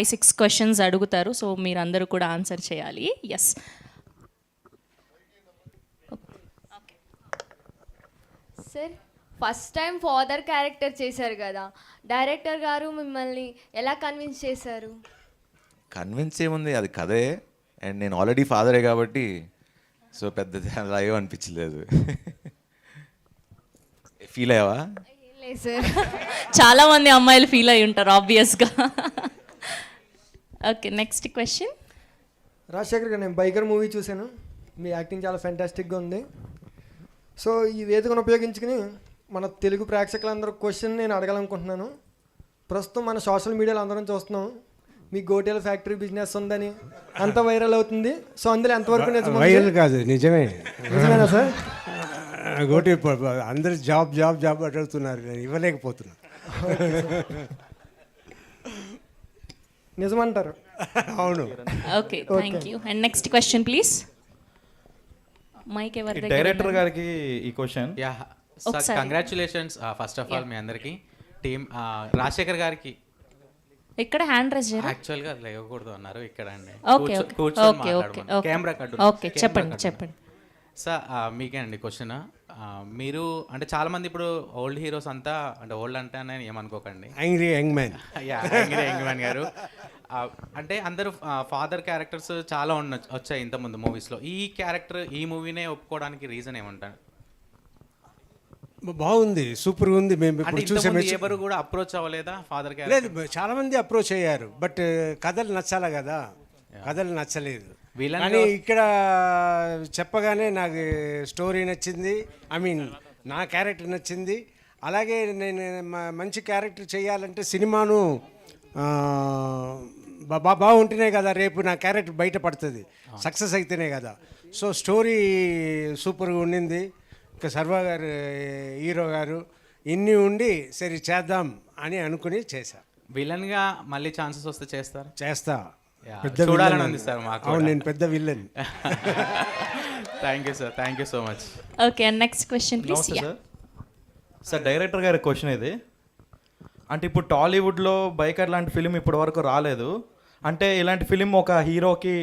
5-6 questions అడుగుతారు. So మీరందరూ కూడా ఆన్సర్ చేయాలి. Yes. Sir, first time father character చేశారు కదా, డైరెక్టర్ గారు మిమ్మల్ని ఎలా కన్విన్స్ చేశారు? కన్విన్స్ ఏముంది, అది కథే. అండ్ నేను ఆల్రెడీ ఫాదరే కాబట్టి సో పెద్ద లైవ్ అనిపించలేదు. ఫీల్ అయ్యావా? లేదు సార్. చాలా మంది అమ్మాయిలు ఫీల్ అయి ఉంటారు ఆబ్వియస్గా. Okay, next question. రాజశేఖర్ గారు, నేను బైకర్ మూవీ చూశాను. మీ యాక్టింగ్ చాలా ఫ్యాంటాస్టిక్గా ఉంది. సో ఈ వేదికను ఉపయోగించుకుని మన తెలుగు ప్రేక్షకులందరూ క్వశ్చన్ నేను అడగాలనుకుంటున్నాను. ప్రస్తుతం మన సోషల్ మీడియాలో అందరం చూస్తున్నాం, మీ గోటెల ఫ్యాక్టరీ బిజినెస్ ఉందని అంత వైరల్ అవుతుంది. సో అందులో ఎంతవరకు నిజం? వైరల్ కాదు, నిజమే. నిజమేనా సార్? గోటి అందరు జాబ్ జాబ్ జాబ్ అడుగుతున్నారు, నేను ఇవ్వలేకపోతున్నా. నిజమంటారు? అవును. Okay, thank you. And next question please. Mike ఎవరి దగ్గర? డైరెక్టర్ గారికి ఈ క్వశ్చన్. Yeah sir, congratulations first of all మీ అందరికి. టీమ్ రాజశేఖర్ గారికి ఇక్కడ హ్యాండ్ రైజ్ చేయరా? యాక్చువల్గా లేవకూడదు అన్నారు ఇక్కడ అండి. Okay okay okay camera okay, చెప్పండి చెప్పండి. సార్ మీకే అండి క్వశ్చన్. మీరు అంటే చాలా మంది ఇప్పుడు ఓల్డ్ హీరోస్ అంతా, అంటే ఓల్డ్ అంటే అని ఏమనుకోకండి, angry young man. Young man గారు అంటే అందరూ ఫాదర్ క్యారెక్టర్స్ చాలా వచ్చాయి ఇంతకుముందు మూవీస్లో. ఈ క్యారెక్టర్ ఈ మూవీనే ఒప్పుకోవడానికి రీజన్ ఏమంటారు? బాగుంది, సూపర్ ఉంది. మేము ఇప్పుడు చూసే ఎవరు కూడా అప్రోచ్ అవ్వలేదా ఫాదర్ లేదు, క్యారెక్టర్? చాలా మంది అప్రోచ్ అయ్యారు, బట్ కథలు నచ్చాలి కదా, కథలు నచ్చలేదు. Villain కానీ ఇక్కడ చెప్పగానే నాకు స్టోరీ నచ్చింది, ఐ మీన్ నా క్యారెక్టర్ నచ్చింది. అలాగే నేను మంచి క్యారెక్టర్ చేయాలంటే సినిమాను బాగుంటేనే కదా రేపు నా క్యారెక్టర్ బయటపడుతుంది, సక్సెస్ అయితేనే కదా. సో స్టోరీ సూపర్గా ఉండింది. ఇంకా సర్వా గారు హీరో గారు ఇన్ని ఉండి సరే చేద్దాం అని అనుకుని చేశా. విలన్గా మళ్ళీ ఛాన్సెస్ వస్తే చేస్తారు? చేస్తా. Yeah, పెద్ద చూడాలని villain. ఉంది సార్ మాకు. అవును, నేను పెద్ద villain. Thank you sir, thank you so much. Okay, and next question please. నమస్తే సార్. సార్, డైరెక్టర్ గారి క్వశ్చన్ ఇది. అంటే ఇప్పుడు టాలీవుడ్లో బైకర్ లాంటి ఫిలిం ఇప్పటి వరకు రాలేదు. అంటే ఇలాంటి ఫిలిం ఒక హీరోకి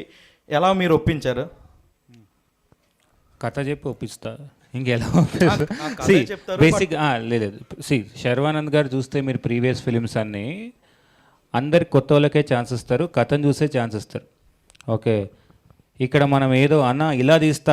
ఎలా మీరు ఒప్పించారు? కథ చెప్పి ఒప్పిస్తా, ఇంకెలా కథే చెప్తారు, బేసిక్ లేదు. శర్వానంద్ గారు చూస్తే మీరు ప్రీవియస్ ఫిలిమ్స్ అన్నీ అందరికి కొత్త వాళ్ళకే ఛాన్స్ ఇస్తారు, కథను చూసే ఛాన్స్ ఇస్తారు. ఓకే, ఇక్కడ మనం ఏదో అన్న ఇలా తీస్తా